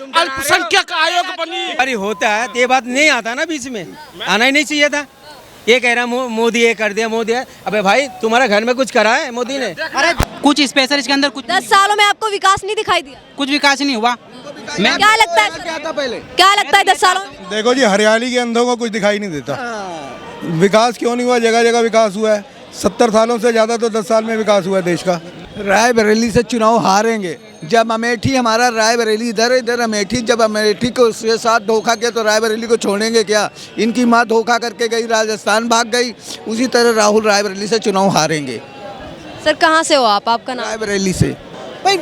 अल्पसंख्यक आयोग बनी। अरे होता है तो ये बात नहीं आता ना, बीच में आना ही नहीं चाहिए था। ये कह रहा मोदी ये कर दिया, मोदी है। अबे भाई तुम्हारा घर में कुछ करा है मोदी ने? अरे कुछ स्पेशल इसके अंदर कुछ 10 सालों में आपको विकास नहीं दिखाई दिया? कुछ विकास नहीं हुआ। मैं क्या लगता है क्या था पहले? क्या लगता है 10 सालों में? देखो जी, हरियाली के अंधों को कुछ दिखाई नहीं देता। विकास क्यों नहीं हुआ? जगह जगह विकास हुआ है। 70 सालों से ज़्यादा तो 10 साल में विकास हुआ है देश का। रायबरेली से चुनाव हारेंगे। जब अमेठी हमारा रायबरेली इधर अमेठी, जब अमेठी को उसके साथ धोखा किया तो रायबरेली को छोड़ेंगे क्या? इनकी माँ धोखा करके गई, राजस्थान भाग गई। उसी तरह राहुल रायबरेली से चुनाव हारेंगे। सर कहाँ से हो आप? आपका नाम? रायबरेली से। भाई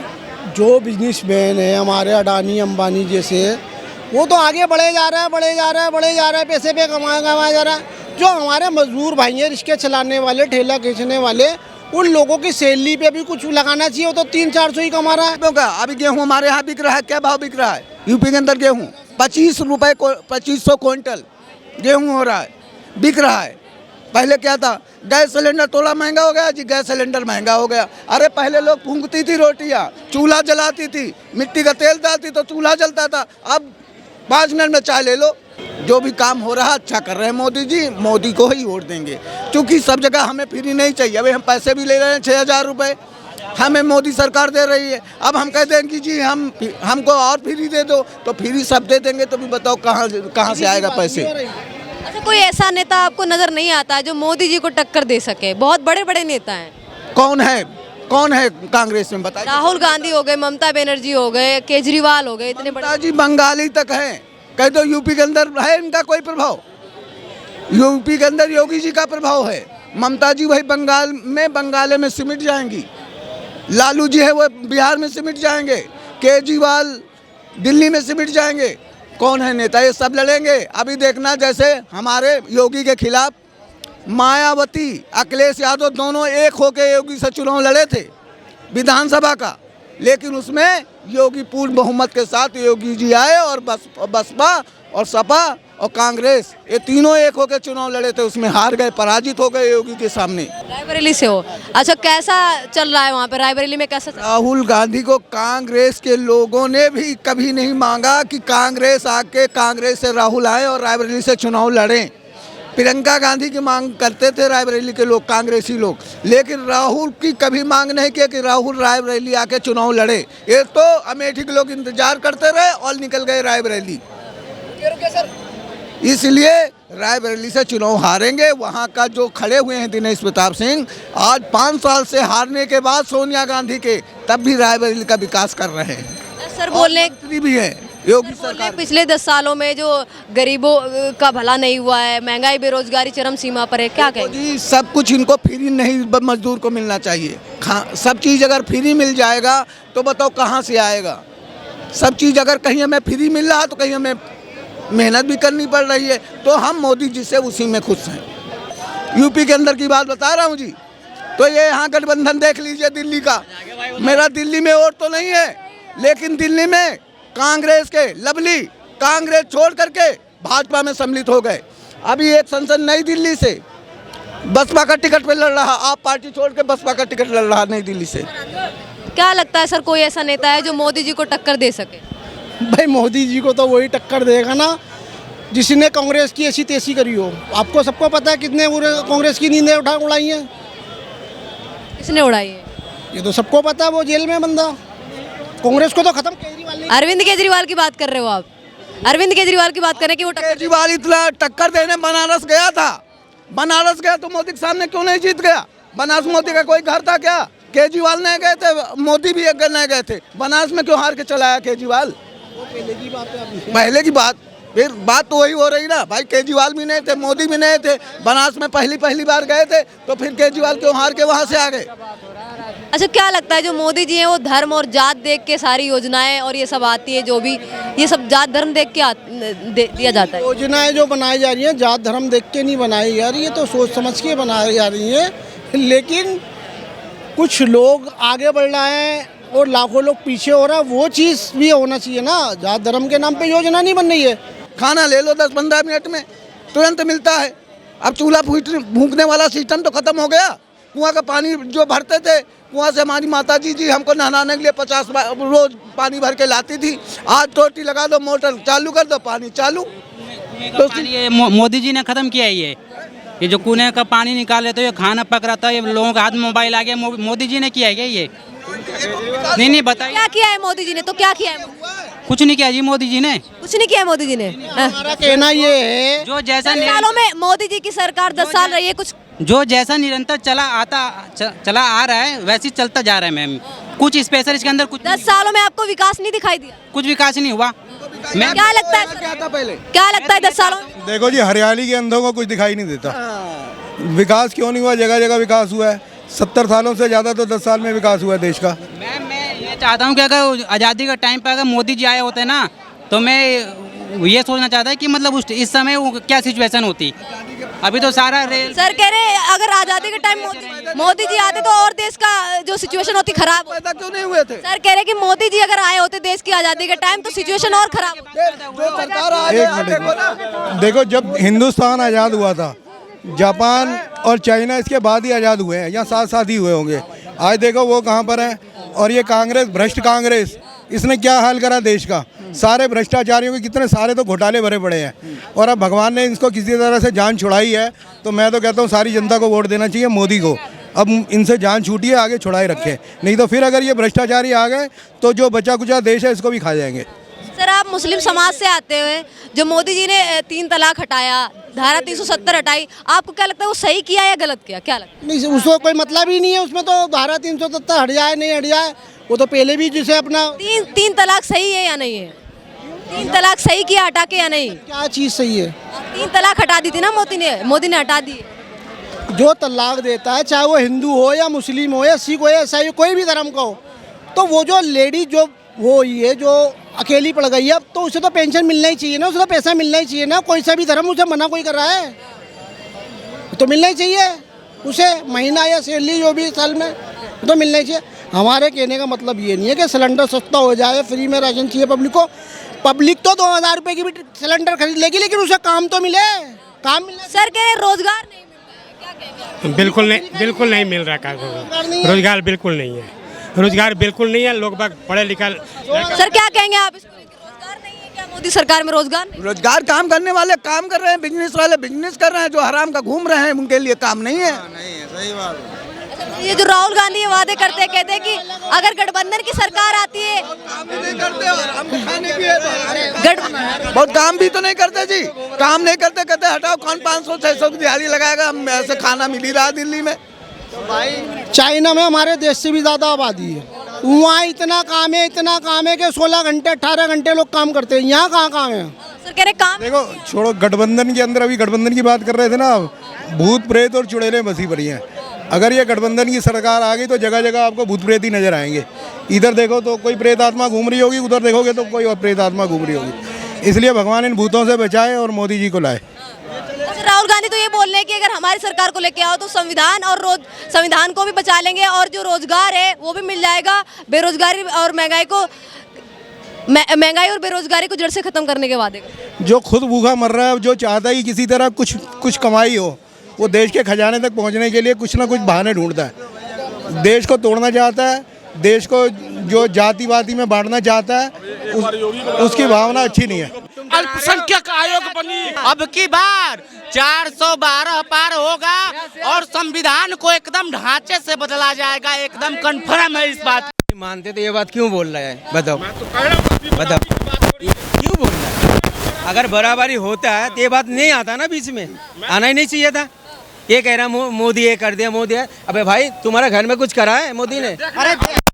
जो बिजनेसमैन है हमारे अडानी अंबानी जैसे, वो तो आगे बढ़े जा रहा है, पैसे पे कमाया जा रहा है। जो हमारे मजदूर भाई हैं, रिक्शे चलाने वाले, ठेला खींचने वाले, उन लोगों की सैलरी पे भी कुछ लगाना चाहिए। वो तो 300-400 ही कमा रहा है। अभी गेहूँ हमारे यहाँ बिक रहा है, क्या भाव बिक रहा है? यूपी के अंदर गेहूँ 25 रुपये 2500 क्विंटल गेहूँ हो रहा है, बिक रहा है। पहले क्या था? गैस सिलेंडर थोड़ा महंगा हो गया जी, गैस सिलेंडर महंगा हो गया। अरे पहले लोग फूंकती थी रोटियाँ, चूल्हा जलाती थी, मिट्टी का तेल डालती तो चूल्हा जलता था। अब 5 मिनट में चाय ले लो। जो भी काम हो रहा है अच्छा कर रहे हैं मोदी जी, मोदी को ही वोट देंगे। क्योंकि सब जगह हमें फ्री नहीं चाहिए। अभी हम पैसे भी ले रहे हैं 6000 रुपये, हमें मोदी सरकार दे रही है। अब हम कह दें कि जी हमको और फ्री दे दो, तो फ्री सब दे देंगे तो भी बताओ कहाँ से आएगा पैसे? अच्छा, कोई ऐसा नेता आपको नजर नहीं आता जो मोदी जी को टक्कर दे सके? बहुत बड़े बड़े नेता हैं। कौन है कांग्रेस में बताइए? राहुल गांधी हो गए, ममता बनर्जी हो गए, केजरीवाल हो गए, इतने बड़े। जी बंगाली तक हैं। कह दो यूपी के अंदर है इनका कोई प्रभाव? यूपी के अंदर योगी जी का प्रभाव है। ममता जी वही बंगाल में सिमट जाएंगी। लालू जी है वो बिहार में सिमट जाएंगे। केजरीवाल दिल्ली में सिमट जाएंगे। कौन है नेता? ये सब लड़ेंगे। अभी देखना, जैसे हमारे योगी के खिलाफ मायावती, अखिलेश यादव दोनों एक होकर योगी से चुनाव लड़े थे विधानसभा का, लेकिन उसमें योगी पूर्ण बहुमत के साथ योगी जी आए और बसपा और सपा और कांग्रेस ये तीनों एक होकर चुनाव लड़े थे, उसमें हार गए, पराजित हो गए योगी के सामने। रायबरेली से हो? अच्छा, कैसा चल रहा है वहाँ पे रायबरेली में? कैसा राहुल गांधी को कांग्रेस के लोगों ने भी कभी नहीं मांगा कि कांग्रेस आके कांग्रेस से राहुल आए और रायबरेली से चुनाव लड़ें। प्रियंका गांधी की मांग करते थे रायबरेली के लोग, कांग्रेसी लोग, लेकिन राहुल की कभी मांग नहीं किया कि राहुल रायबरेली आके चुनाव लड़े। ये तो अमेठी के लोग इंतजार करते रहे और निकल गए रायबरेली। इसलिए रायबरेली से चुनाव हारेंगे। वहाँ का जो खड़े हुए हैं दिनेश प्रताप सिंह, आज 5 साल से हारने के बाद सोनिया गांधी के, तब भी रायबरेली का विकास कर रहे हैं। सर बोलने भी है योगी सरकार। पिछले 10 सालों में जो गरीबों का भला नहीं हुआ है, महंगाई बेरोजगारी चरम सीमा पर है, क्या कहेंगे? जी सब कुछ इनको फ्री नहीं, मजदूर को मिलना चाहिए। सब चीज़ अगर फ्री मिल जाएगा तो बताओ कहाँ से आएगा? सब चीज़ अगर कहीं हमें फ्री मिल रहा तो कहीं हमें मेहनत भी करनी पड़ रही है, तो हम मोदी जी से उसी में खुश हैं। यूपी के अंदर की बात बता रहा हूँ जी, तो ये यहाँ गठबंधन देख लीजिए दिल्ली का। मेरा दिल्ली में वोट तो नहीं है, लेकिन दिल्ली में कांग्रेस के लवली कांग्रेस छोड़ करके भाजपा में सम्मिलित हो गए। अभी एक संसद नई दिल्ली से बसपा का टिकट पे लड़ रहा, आप पार्टी छोड़ के बसपा का टिकट लड़ रहा नई दिल्ली से। क्या लगता है सर, कोई ऐसा नेता है जो मोदी जी को टक्कर दे सके? भाई मोदी जी को तो वही टक्कर देगा ना जिसने कांग्रेस की ऐसी तैसी करी हो। आपको सबको पता है कितने कांग्रेस की नींदें उड़ाई हैं। किसने उड़ाई है? ये तो सबको पता है, वो जेल में बंदा। कांग्रेस को तो खत्म केजरीवाल ने। अरविंद केजरीवाल की बात कर रहे हो आप? अरविंद केजरीवाल की बात कर रहे हैं कि वो केजरीवाल इतना टक्कर देने बनारस गया था। बनारस गया तो मोदी के सामने क्यों नहीं जीत गया? बनारस मोदी का कोई घर था क्या? केजरीवाल नहीं गए थे, मोदी भी एक नहीं गए थे। बनारस में क्यों हार के चला आया केजरीवाल? पहले की बात, फिर बात तो वही हो रही ना भाई। केजरीवाल भी नहीं थे, मोदी भी नहीं थे, बनारस में पहली बार गए थे, तो फिर केजरीवाल क्यों हार के वहाँ से आ गए? अच्छा, क्या लगता है जो मोदी जी हैं वो धर्म और जात देख के सारी योजनाएं और ये सब आती है, जो भी ये सब जात धर्म देख के दिया जाता है? योजनाएं जो बनाई जा रही हैं जात धर्म देख के नहीं बनाई जा रही है, तो सोच समझ के बनाई जा रही है। लेकिन कुछ लोग आगे बढ़ रहे हैं और लाखों लोग पीछे हो रहा है, वो चीज़ भी होना चाहिए ना। जात धर्म के नाम पे योजना नहीं बन रही है। खाना ले लो 10-15 मिनट में तुरंत मिलता है। अब चूल्हा फूकने वाला सिस्टम तो खत्म हो गया। कुआं का पानी जो भरते थे, कुआं से हमारी माता जी हमको नहलाने के लिए 50 रोज पानी भर के लाती थी। आज टोटी लगा दो, मोटर चालू कर दो, पानी चालू। तो ये मोदी जी ने खत्म किया है ये जो कुएं का पानी निकाले तो ये खाना पक रहा था, ये लोगों के हाथ में मोबाइल आ गया, मोदी जी ने किया है क्या ये? नहीं बताइए क्या किया है मोदी जी ने? तो क्या किया है? कुछ नहीं किया जी मोदी जी ने, कुछ नहीं किया है मोदी जी ने। हमारा कहना ये है जो जैसा 10 सालों में मोदी जी की सरकार 10 साल रही है, कुछ जो जैसा निरंतर चला आ रहा है वैसे ही चलता जा रहा है मैम। कुछ स्पेशल इसके अंदर कुछ 10 सालों में आपको विकास नहीं दिखाई दिया? कुछ विकास नहीं हुआ। मैं क्या लगता है क्या था पहले? क्या लगता है 10 सालों में? देखो जी, हरियाली के अंधों को कुछ दिखाई नहीं देता। विकास क्यों नहीं हुआ? जगह जगह विकास हुआ है। 70 सालों से ज़्यादा तो 10 साल में विकास हुआ है देश का। मैं ये चाहता हूँ कि अगर आज़ादी का टाइम पर अगर मोदी जी आए होते ना तो मैं ये सोचना चाहता है कि मतलब इस समय वो क्या सिचुएशन होती। अभी तो सारा रेल सर कह रहे अगर आजादी के टाइम मोदी जी आते तो और देश का जो सिचुएशन होती खराब। पैदा क्यों नहीं हुए थे? सर कह रहे कि मोदी जी अगर आए होते देश की आजादी के टाइम तो सिचुएशन और खराब होती। जो सरकार आ एक मिनट, देखो जब हिंदुस्तान आज़ाद हुआ था, जापान और चाइना इसके बाद ही आज़ाद हुए हैं, या साथ साथ ही हुए होंगे। आज देखो वो कहाँ पर है। और ये कांग्रेस, भ्रष्ट कांग्रेस, इसने क्या हाल करा देश का। सारे भ्रष्टाचारियों के कितने सारे तो घोटाले भरे पड़े हैं। और अब भगवान ने इसको किसी तरह से जान छुड़ाई है, तो मैं तो कहता हूँ सारी जनता को वोट देना चाहिए मोदी को। अब इनसे जान छूटी है, आगे छुड़ाई रखे, नहीं तो फिर अगर ये भ्रष्टाचारी आ गए तो जो बचा कुचा देश है इसको भी खा जाएंगे। सर आप मुस्लिम समाज से आते हुए जो मोदी जी ने 3 तलाक हटाया, धारा 370 हटाई, आपको क्या लगता है वो सही किया या गलत किया? क्या लगता है? नहीं, उसको कोई मतलब ही नहीं है। उसमें तो धारा 370 हट जाए नहीं हट जाए, वो तो पहले भी जिसे अपना तीन तलाक सही है या नहीं है? 3 तलाक सही किया हटा के या नहीं? क्या चीज़ सही है? 3 तलाक हटा दी थी ना मोदी ने हटा दी। जो तलाक देता है, चाहे वो हिंदू हो या मुस्लिम हो या सिख हो या ईसाई हो, कोई भी धर्म का हो, तो वो जो लेडी जो वो ये जो अकेली पड़ गई है, तो उसे तो पेंशन मिलना ही चाहिए ना, उसे तो पैसा मिलना ही चाहिए ना। कोई सा भी धर्म उसे मना कोई कर रहा है, तो मिलना ही चाहिए उसे, महीना या सैलरी जो भी साल में तो मिलना ही चाहिए। हमारे कहने का मतलब ये नहीं है कि सिलेंडर सस्ता हो जाए, फ्री में राशन चाहिए पब्लिक को। पब्लिक तो 2000 रुपये की भी सिलेंडर खरीद लेगी, लेकिन उसे काम तो मिले, काम मिले। सर कह रहे रोजगार नहीं मिल रहा है, क्या कहेंगे? बिल्कुल नहीं मिल रहा है। रोजगार बिल्कुल नहीं है। रोजगार बिल्कुल नहीं है। लोग बाग पढ़े लिखा। सर क्या कहेंगे आप इसको लेकर? रोजगार नहीं है क्या मोदी सरकार में? रोजगार नहीं? रोजगार काम करने वाले काम कर रहे हैं, बिजनेस वाले बिजनेस कर रहे हैं, जो हराम का घूम रहे हैं उनके लिए काम नहीं है। ये जो राहुल गांधी ये वादे करते हैं, कहते हैं कि अगर गठबंधन की सरकार आती है, बहुत काम भी तो नहीं करते जी, काम नहीं करते, कहते हटाओ, कौन 500-600 की दिहाड़ी लगाएगा, हम ऐसे खाना मिल ही रहा दिल्ली में। चाइना में हमारे देश से भी ज़्यादा आबादी है, वहाँ इतना काम है कि 16 घंटे 18 घंटे लोग काम करते हैं। यहाँ कहाँ काम है? सर कह रहे काम देखो छोड़ो, गठबंधन के अंदर, अभी गठबंधन की बात कर रहे थे ना, भूत प्रेत और चुड़ैलें बसी पड़ी हैं। अगर ये गठबंधन की सरकार आ गई तो जगह जगह आपको भूत प्रेत ही नजर आएंगे। इधर देखो तो कोई प्रेत आत्मा घूम रही होगी, उधर देखोगे तो कोई और प्रेत आत्मा घूम रही होगी। इसलिए भगवान इन भूतों से बचाए और मोदी जी को लाए। राहुल गांधी तो ये बोल रहे हैं कि अगर हमारी सरकार को लेके आओ तो संविधान को भी बचा लेंगे और जो रोजगार है वो भी मिल जाएगा, बेरोजगारी और महंगाई और बेरोजगारी को जड़ से खत्म करने के वादे। जो खुद भूखा मर रहा है, जो चाहता है कि किसी तरह कुछ कमाई हो, वो देश के खजाने तक पहुंचने के लिए कुछ ना कुछ बहाने ढूंढता है। देश को तोड़ना चाहता है, देश को जो जातिवादी में बांटना चाहता है, उसकी भावना अच्छी नहीं है। अल्पसंख्यक आयोग बनी, अब की बार 412 पार होगा और संविधान को एकदम ढांचे से बदला जाएगा, एकदम कन्फर्म है इस बात। मानते तो ये बात क्यों बोल रहा है? बताओ क्यों बोल रहा है? अगर बराबरी होता है तो ये बात नहीं आता ना, बीच में आना ही नहीं चाहिए था। ये कह रहा मोदी ये कर दिया, मोदी है। अबे भाई तुम्हारा घर में कुछ करा है मोदी ने? अरे